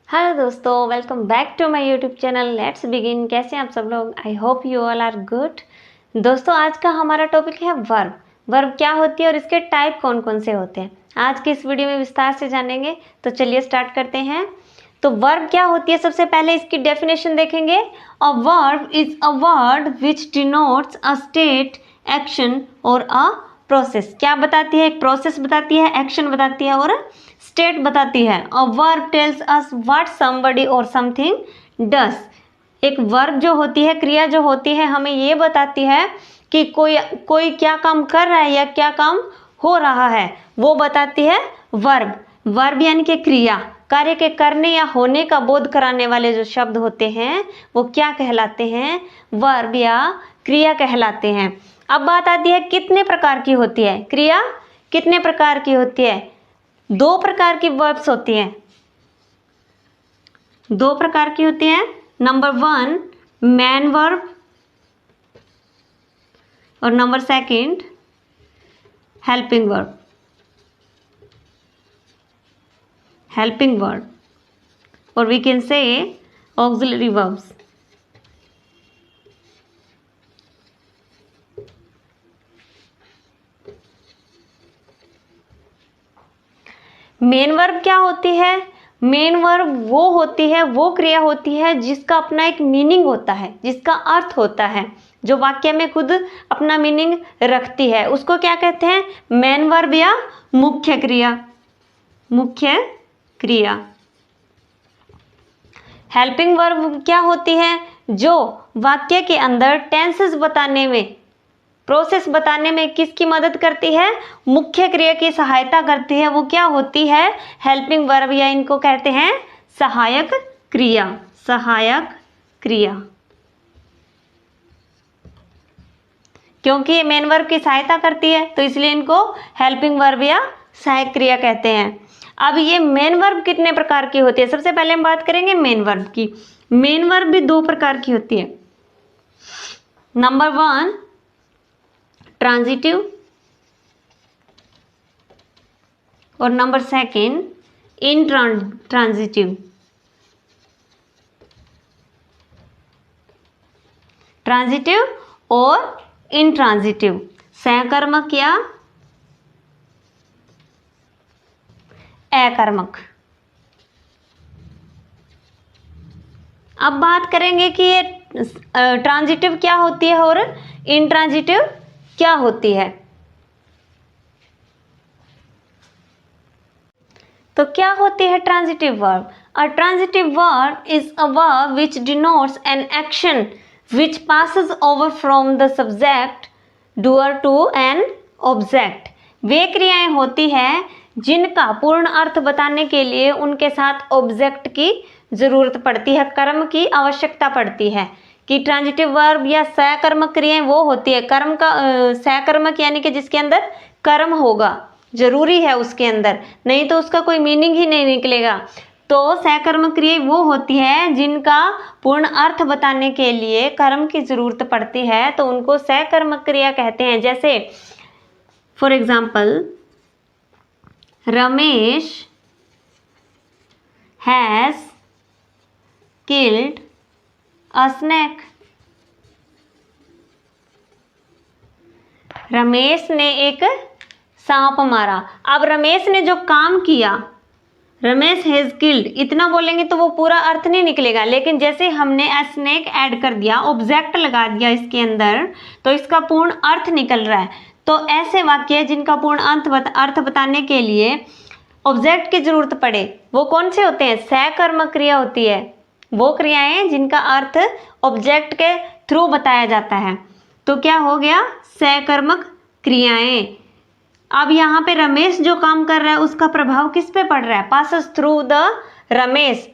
Hello दोस्तों, welcome back to my YouTube channel. Let's begin. कैसे हैं आप सब लोग? I hope you all are good. दोस्तों, आज का हमारा टॉपिक है वर्ब। वर्ब क्या होती है और इसके टाइप कौन कौन से होते हैं, आज की इस वीडियो में विस्तार से जानेंगे। तो चलिए स्टार्ट करते हैं। तो वर्ब क्या होती है, सबसे पहले इसकी डेफिनेशन देखेंगे। A verb is a word which denotes a state, action और अ प्रोसेस। क्या बताती है? एक प्रोसेस बताती है, एक्शन बताती है और स्टेट बताती है। A verb tells us what somebody और समथिंग डस। एक वर्ब जो होती है, क्रिया जो होती है, हमें ये बताती है कि कोई क्या काम कर रहा है या क्या काम हो रहा है, वो बताती है वर्ब। वर्ब यानी कि क्रिया, कार्य के करने या होने का बोध कराने वाले जो शब्द होते हैं वो क्या कहलाते हैं? वर्ब या क्रिया कहलाते हैं। अब बात आती है कितने प्रकार की होती है क्रिया, कितने प्रकार की होती है? दो प्रकार की वर्ब्स होती हैं, दो प्रकार की होती हैं। नंबर 1 मैन वर्ब और number 2 helping verb. Helping verb और we can say auxiliary verbs. Main verb क्या होती है? मेन वर्ब वो होती है, वो क्रिया होती है जिसका अपना एक मीनिंग होता है, जिसका अर्थ होता है, जो वाक्य में खुद अपना मीनिंग रखती है, उसको क्या कहते हैं? मेन वर्ब या मुख्य क्रिया। मुख्य क्रिया। हेल्पिंग वर्ब क्या होती है? जो वाक्य के अंदर टेंसेस बताने में, प्रोसेस बताने में किसकी मदद करती है? मुख्य क्रिया की सहायता करती है। वो क्या होती है? हेल्पिंग वर्ब, या इनको कहते हैं सहायक क्रिया। सहायक क्रिया, क्योंकि ये मेन वर्ब की सहायता करती है तो इसलिए इनको हेल्पिंग वर्ब या सहायक क्रिया कहते हैं। अब ये मेन वर्ब कितने प्रकार की होती है? सबसे पहले हम बात करेंगे मेन वर्ब की। मेन वर्ब भी दो प्रकार की होती है। नंबर 1 ट्रांजिटिव और नंबर 2 इंट्रांजिटिव। ट्रांजिटिव और इंट्रांजिटिव, सहकर्मक या अकर्मक। अब बात करेंगे कि ये ट्रांजिटिव क्या होती है और इंट्रांजिटिव क्या होती है। तो क्या होती है transitive verb? A transitive verb is a verb which denotes an action which passes over from the subject doer to an object। वे क्रियाएं होती हैं जिनका पूर्ण अर्थ बताने के लिए उनके साथ ऑब्जेक्ट की जरूरत पड़ती है, कर्म की आवश्यकता पड़ती है। कि ट्रांजिटिव वर्ब या सहकर्मक क्रियाएं वो होती है, कर्म का सहकर्मक यानी कि जिसके अंदर कर्म होगा, जरूरी है उसके अंदर, नहीं तो उसका कोई मीनिंग ही नहीं निकलेगा। तो सहकर्मक क्रिया वो होती है जिनका पूर्ण अर्थ बताने के लिए कर्म की जरूरत पड़ती है, तो उनको सहकर्मक क्रिया कहते हैं। जैसे for example, Ramesh has killed a snake. Ramesh ने एक सांप मारा। अब रमेश ने जो काम किया, रमेश हैज किल्ड, इतना बोलेंगे तो वो पूरा अर्थ नहीं निकलेगा, लेकिन जैसे हमने अ स्नेक ऐड कर दिया, ऑब्जेक्ट लगा दिया इसके अंदर, तो इसका पूर्ण अर्थ निकल रहा है। तो ऐसे वाक्य जिनका पूर्ण अर्थ बताने के लिए ऑब्जेक्ट की जरूरत पड़े, वो कौन से होते हैं? सहकर्मक क्रिया होती है। वो क्रियाएं जिनका अर्थ ऑब्जेक्ट के थ्रू बताया जाता है। तो क्या हो गया? सहकर्मक क्रियाएं। अब यहाँ पे रमेश जो काम कर रहा है उसका प्रभाव किस पे पड़ रहा है? Passes through the Ramesh,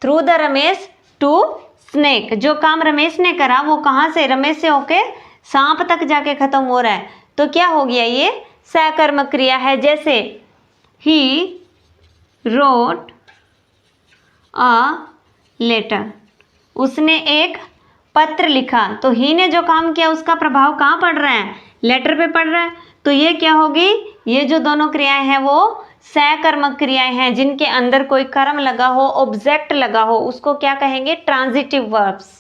through the Ramesh to snake. जो काम रमेश ने करा वो कहाँ से? रमेश से होके सांप तक जाके खत्म हो रहा है। तो क्या हो गया? ये सहकर्मक क्रिया है। जैसे ही रोट अ लेटर, उसने एक पत्र लिखा। तो ही ने जो काम किया उसका प्रभाव कहाँ पड़ रहा है? लेटर पे पड़ रहा है। तो ये क्या होगी? ये जो दोनों क्रियाएं हैं वो सहकर्मक क्रियाएं हैं जिनके अंदर कोई कर्म लगा हो, ऑब्जेक्ट लगा हो, उसको क्या कहेंगे? Transitive verbs.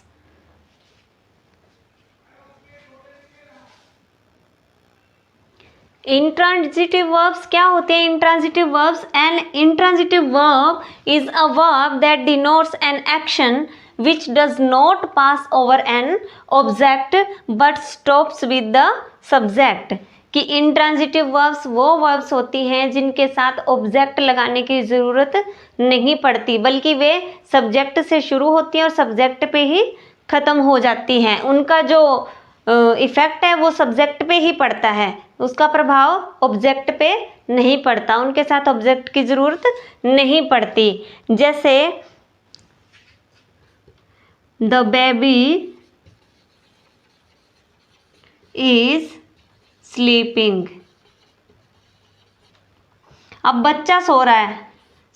इंट्रांजिटिव वर्ब्स क्या होते हैं? Intransitive verbs, an intransitive verb is a verb that denotes an action which does not pass over an object but stops with the subject। कि इंट्रांजिटिव वर्ब्स वो वर्ब्स होती हैं जिनके साथ object लगाने की ज़रूरत नहीं पड़ती, बल्कि वे सब्जेक्ट से शुरू होती हैं और सब्जेक्ट पे ही ख़त्म हो जाती हैं। उनका जो इफ़ेक्ट है वो सब्जेक्ट पे ही पड़ता है, उसका प्रभाव ऑब्जेक्ट पे नहीं पड़ता, उनके साथ ऑब्जेक्ट की ज़रूरत नहीं पड़ती। जैसे द बेबी इज स्लीपिंग। अब बच्चा सो रहा है,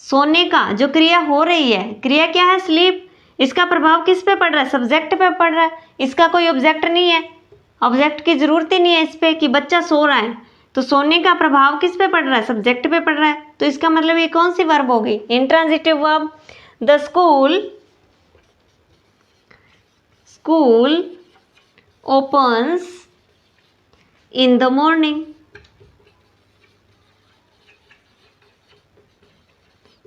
सोने का जो क्रिया हो रही है, क्रिया क्या है? स्लीप। इसका प्रभाव किस पे पड़ रहा है? सब्जेक्ट पे पड़ रहा है, इसका कोई ऑब्जेक्ट नहीं है, ऑब्जेक्ट की जरूरत ही नहीं है इस पे कि बच्चा सो रहा है, तो सोने का प्रभाव किस पे पड़ रहा है? सब्जेक्ट पे पड़ रहा है, तो इसका मतलब ये कौन सी वर्ब होगी? Intransitive verb. The school opens in the morning।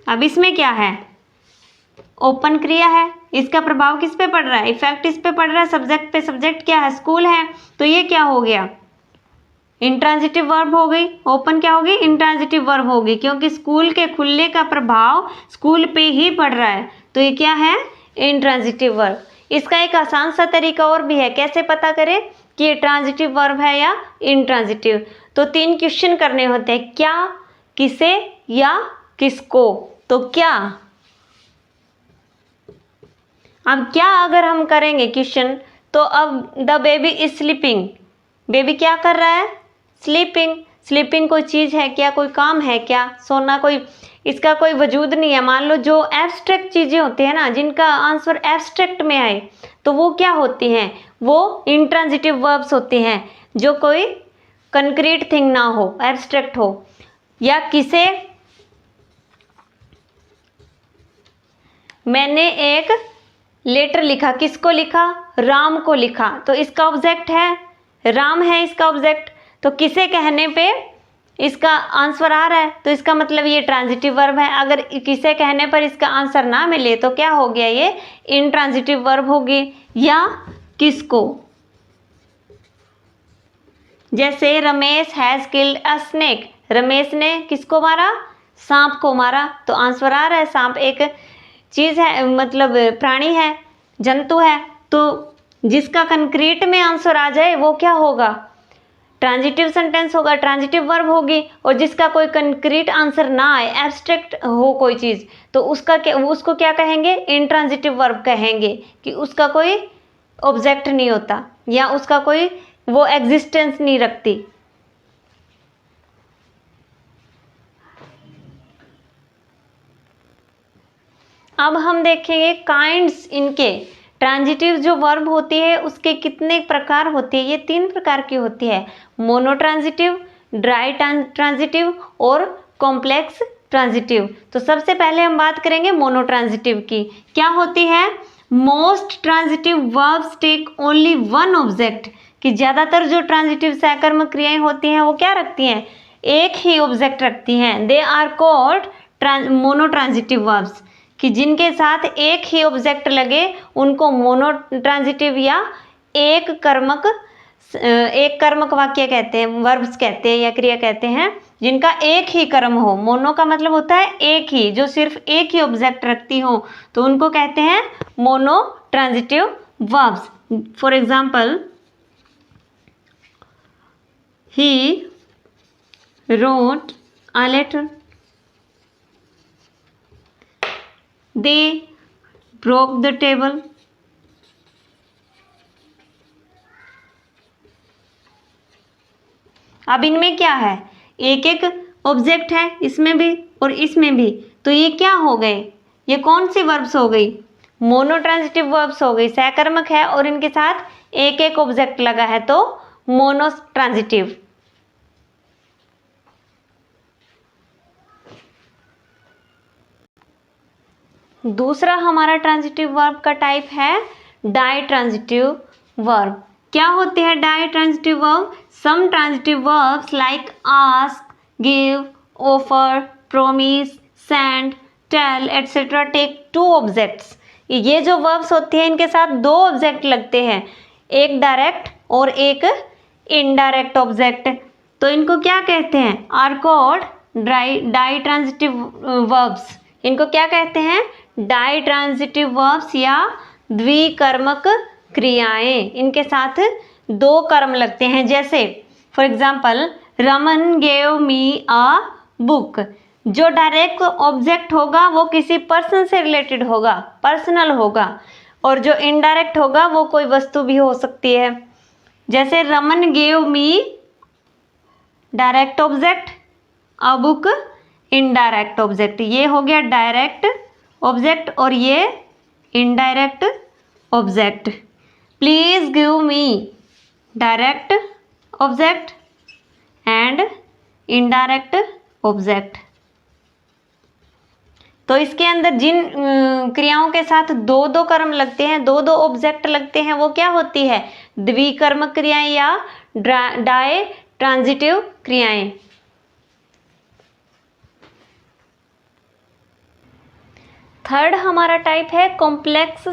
अब इसमें क्या है? ओपन क्रिया है, इसका प्रभाव किस पे पड़ रहा है? इफेक्ट इस पे पड़ रहा है, सब्जेक्ट पे। सब्जेक्ट क्या है? स्कूल है, तो ये क्या हो गया? इंट्रांजिटिव वर्ब हो गई। ओपन क्या होगी? इंट्रांजिटिव वर्ब होगी, क्योंकि स्कूल के खुलने का प्रभाव स्कूल पे ही पड़ रहा है, तो ये क्या है? Intransitive verb. इसका एक आसान सा तरीका और भी है, कैसे पता करें कि ये ट्रांजिटिव वर्ब है या इंट्रांजिटिव? तो 3 क्वेश्चन करने होते हैं, क्या, किसे या किसको। तो क्या, अब क्या अगर हम करेंगे क्वेश्चन, तो अब the baby is sleeping, baby क्या कर रहा है? स्लीपिंग। स्लीपिंग कोई चीज़ है क्या? कोई काम है क्या? सोना कोई, इसका कोई वजूद नहीं है। मान लो जो एब्स्ट्रैक्ट चीज़ें होती हैं ना, जिनका आंसर एब्स्ट्रैक्ट में आए, तो वो क्या होती हैं? वो इंट्रांजिटिव वर्ब्स होती हैं, जो कोई कंक्रीट थिंग ना हो, एब्स्ट्रैक्ट हो। या किसे, मैंने एक लेटर लिखा, किसको लिखा? राम को लिखा, तो इसका ऑब्जेक्ट है राम, है इसका ऑब्जेक्ट, तो किसे कहने पे इसका आंसर आ रहा है, तो इसका मतलब ये ट्रांजिटिव वर्ब है। अगर किसे कहने पर इसका आंसर ना मिले तो क्या हो गया? ये इंट्रांजिटिव वर्ब होगी। या किसको, जैसे Ramesh has killed a snake, Ramesh ने किसको मारा? सांप को मारा, तो आंसर आ रहा है सांप एक चीज़ है, मतलब प्राणी है, जंतु है, तो जिसका कंक्रीट में आंसर आ जाए वो क्या होगा? ट्रांजिटिव सेंटेंस होगा, ट्रांजिटिव वर्ब होगी। और जिसका कोई कंक्रीट आंसर ना आए, एब्स्ट्रैक्ट हो कोई चीज़, तो उसका क्या, उसको क्या कहेंगे? इंट्रांजिटिव वर्ब कहेंगे, कि उसका कोई ऑब्जेक्ट नहीं होता या उसका कोई वो एग्जिस्टेंस नहीं रखती। अब हम देखेंगे काइंड्स, इनके ट्रांजिटिव जो वर्ब होती है उसके कितने प्रकार होती है? ये 3 प्रकार की होती है, मोनोट्रांजिटिव, ड्राई ट्रांजिटिव और कॉम्प्लेक्स ट्रांजिटिव। तो सबसे पहले हम बात करेंगे मोनोट्रांजिटिव की। क्या होती है? Most transitive verbs take only one object, कि ज़्यादातर जो ट्रांजिटिव सहकर्मक क्रियाएं होती हैं वो क्या रखती हैं? एक ही ऑब्जेक्ट रखती हैं। They are called monotransitive verbs, कि जिनके साथ एक ही ऑब्जेक्ट लगे उनको मोनोट्रांजिटिव या एक कर्मक वाक्य कहते हैं, वर्ब्स कहते हैं या क्रिया कहते हैं, जिनका एक ही कर्म हो। मोनो का मतलब होता है एक ही, जो सिर्फ एक ही ऑब्जेक्ट रखती हो, तो उनको कहते हैं monotransitive verbs. For example, he wrote a letter, they broke the table, अब इनमें क्या है? एक एक ऑब्जेक्ट है, इसमें भी और इसमें भी, तो ये क्या हो गए? ये कौन सी वर्ब्स हो गई? मोनोट्रांजिटिव वर्ब्स हो गई। सहकर्मक है और इनके साथ एक एक ऑब्जेक्ट लगा है, तो मोनोट्रांजिटिव। दूसरा हमारा ट्रांजिटिव वर्ब का टाइप है डाई ट्रांजिटिव वर्ब। क्या होते हैं ditransitive verb? Some transitive verbs like ask, give, offer, promise, send, tell etcetera take two objects. ये जो वर्ब्स होते हैं इनके साथ दो ऑब्जेक्ट लगते हैं, एक डायरेक्ट और एक इनडायरेक्ट ऑब्जेक्ट। तो इनको क्या कहते हैं? Are called ditransitive verbs. इनको क्या कहते हैं? डाई ट्रांजिटिव वर्ब्स या द्विकर्मक क्रियाएं। इनके साथ दो कर्म लगते हैं। जैसे for example Raman gave me a book. जो डायरेक्ट ऑब्जेक्ट होगा वो किसी पर्सन से रिलेटेड होगा, पर्सनल होगा, और जो इनडायरेक्ट होगा वो कोई वस्तु भी हो सकती है। जैसे Raman gave me direct object, a book indirect object. ये हो गया डायरेक्ट ऑब्जेक्ट और ये indirect object. Please give me direct object and indirect object. तो इसके अंदर जिन क्रियाओं के साथ दो दो कर्म लगते हैं, दो दो ऑब्जेक्ट लगते हैं, वो क्या होती है? द्विकर्मक क्रियाएं या डाई ट्रांजिटिव क्रियाएं। थर्ड हमारा टाइप है कॉम्प्लेक्स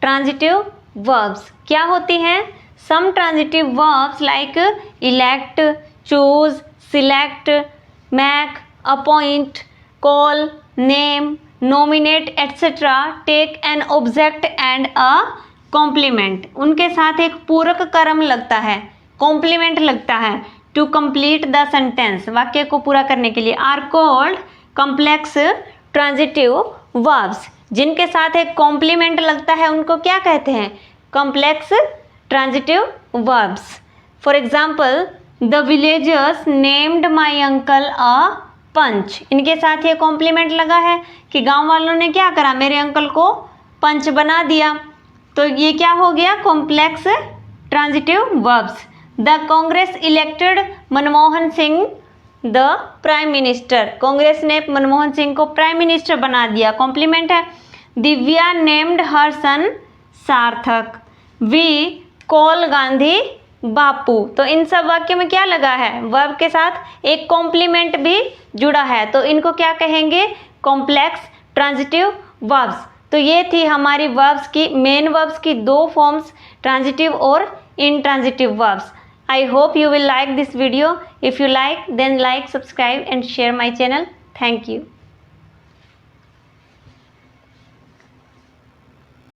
ट्रांजिटिव वर्ब्स। क्या होती हैं? Some transitive verbs like elect, choose, select, make, appoint, call, name, nominate etcetera take an object and a complement. उनके साथ एक पूरक कर्म लगता है, कॉम्प्लीमेंट लगता है टू कंप्लीट द सेंटेंस, वाक्य को पूरा करने के लिए। Are called complex transitive verbs. जिनके साथ एक कॉम्प्लीमेंट लगता है उनको क्या कहते हैं? Complex transitive verbs. For example the villagers named my uncle a panch. इनके साथ ये कॉम्प्लीमेंट लगा है कि गांव वालों ने क्या करा? मेरे अंकल को पंच बना दिया। तो ये क्या हो गया? Complex transitive verbs. The Congress elected Manmohan Singh the prime minister. Congress ने मनमोहन सिंह को प्राइम मिनिस्टर बना दिया, कॉम्प्लीमेंट है। दिव्या नेम्ड हर सन सार्थक। वी कॉल गांधी बापू। तो इन सब वाक्यों में क्या लगा है? वर्ब के साथ एक कॉम्प्लीमेंट भी जुड़ा है, तो इनको क्या कहेंगे? Complex transitive verbs. तो ये थी हमारी वर्ब्स की, मेन वर्ब्स की दो फॉर्म्स, ट्रांजिटिव और intransitive verbs. I hope you will like this video. If you like, then like, subscribe and share my channel. Thank you.